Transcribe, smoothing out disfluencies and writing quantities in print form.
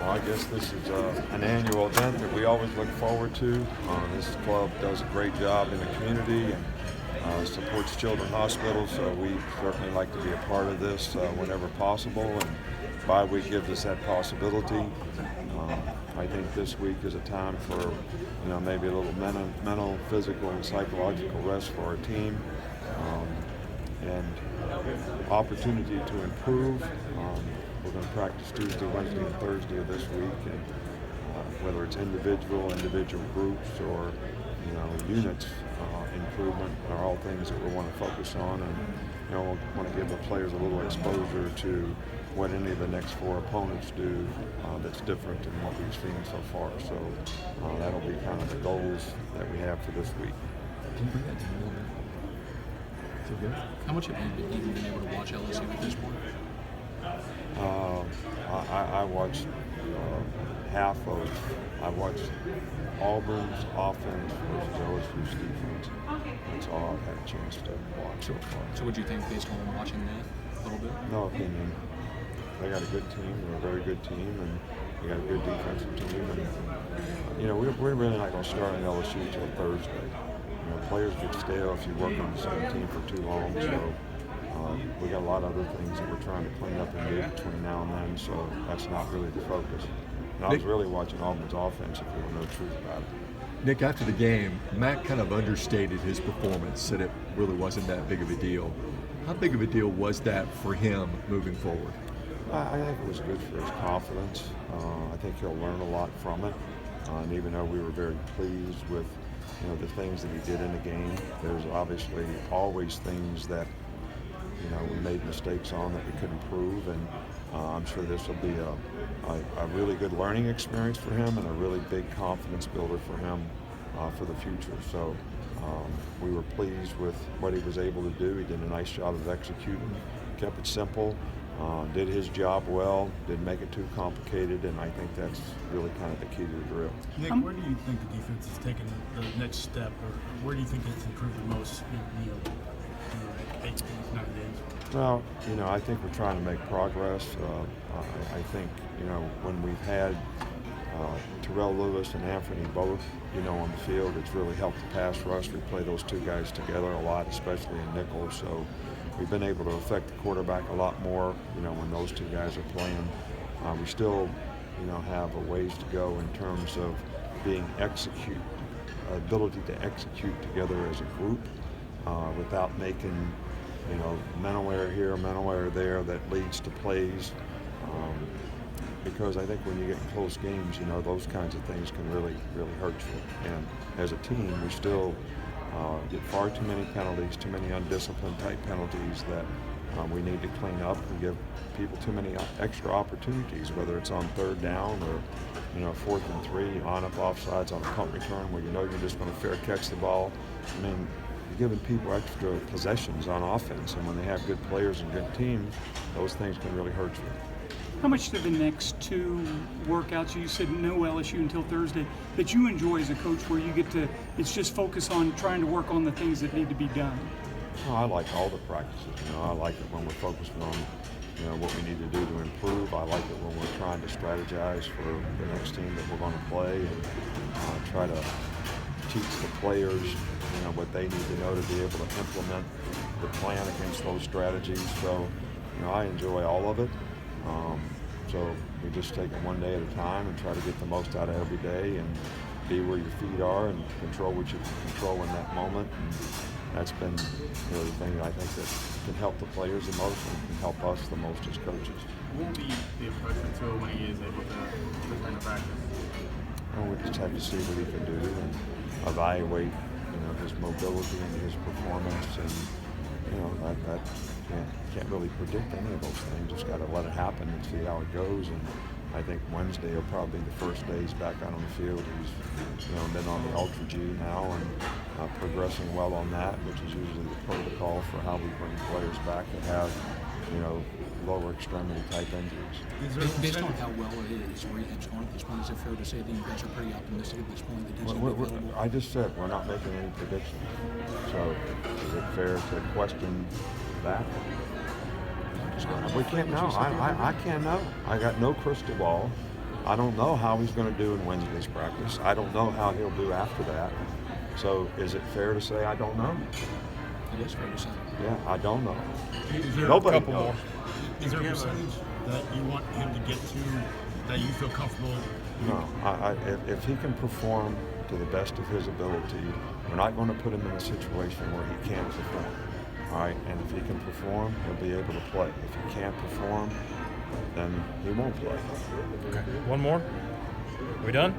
Well, I guess this is an annual event that we always look forward to. This club does a great job in the community and supports Children's Hospital, so we certainly like to be a part of this whenever possible, and bye week gives us that possibility. I think this week is a time for maybe a little mental, physical, and psychological rest for our team, and opportunity to improve. We're going to practice Tuesday, Wednesday, and Thursday of this week, and whether it's individual groups or units, improvement are all things that we want to focus on, and we want to give the players a little exposure to what any of the next four opponents do that's different than what we've seen so far. So that'll be kind of the goals that we have for this week. Can you bring that down a little bit? Feel good? How much have you even been able to watch LSU at this point? I watched I watched Auburn's offense versus LSU's defense. That's all I've had a chance to watch so far. So what do you think based on watching that a little bit? No opinion. They got a good team. They're a very good team, and they got a good defensive team. And we're really not going to start on LSU until Thursday. Players get stale if you work on the same team for too long. So we got a lot of other things that we're trying to clean up and do between now and then. So that's not really the focus. And I was really watching Auburn's offense, if you want to know the truth about it. Nick, after the game, Matt kind of understated his performance, said it really wasn't that big of a deal. How big of a deal was that for him moving forward? I think it was good for his confidence. I think he'll learn a lot from it. And even though we were very pleased with the things that he did in the game, there's obviously always things that we made mistakes on that we could improve, and I'm sure this will be a really good learning experience for him and a really big confidence builder for him for the future. So we were pleased with what he was able to do. He did a nice job of executing, kept it simple, did his job well, didn't make it too complicated, and I think that's really kind of the key to the drill. Nick, where do you think the defense is taking the next step, or where do you think it's improved the most in 8, 9 days? Well, I think we're trying to make progress. I think, when we've had Terrell Lewis and Anthony both, on the field, it's really helped the pass rush. We play those two guys together a lot, especially in nickel. So we've been able to affect the quarterback a lot more, when those two guys are playing. We still, have a ways to go in terms of ability to execute together as a group without making mental error here, mental error there that leads to plays. Because I think when you get in close games, those kinds of things can really, really hurt you. And as a team, we still get far too many penalties, too many undisciplined type penalties that we need to clean up and give people too many extra opportunities, whether it's on third down or 4th and 3, on-up offsides on a punt return where you're just going to fair catch the ball. I mean, you're giving people extra possessions on offense, and when they have good players and good teams, those things can really hurt you. How much do the next 2 workouts, you said no LSU until Thursday, that you enjoy as a coach where you get to, it's just focus on trying to work on the things that need to be done? I like all the practices. I like it when we're focused on what we need to do to improve. I like it when we're trying to strategize for the next team that we're going to play and try to teach the players what they need to know to be able to implement the plan against those strategies. So I enjoy all of it. So we just take it one day at a time and try to get the most out of every day and be where your feet are and control what you can control in that moment. And that's been the thing that I think that can help the players the most and can help us the most as coaches. What will be the approach for Tua when he is able to return to practice? Well, we just have to see what he can do and evaluate his mobility and his performance, and that can't really predict any of those things. Just got to let it happen and see how it goes. And I think Wednesday will probably be the first day he's back out on the field. He's been on the Ultra G now and progressing well on that, which is usually the protocol for how we bring players back that have lower extremity type injuries. Based on how well his rehab's gone at this point, is it fair to say that you guys are pretty optimistic at this point that he's going to be available? I just said we're not making any predictions. So is it fair to question that? We can't know. I can't know. I got no crystal ball. I don't know how he's going to do in Wednesday's practice. I don't know how he'll do after that. So is it fair to say I don't know? It is fair to say. Yeah, I don't know. Is there Nobody a couple knows. more? Is there a percentage that you want him to get to that you feel comfortable? No, if he can perform to the best of his ability, we're not going to put him in a situation where he can't perform. All right, and if he can perform, he'll be able to play. If he can't perform, then he won't play. Okay. One more. We done?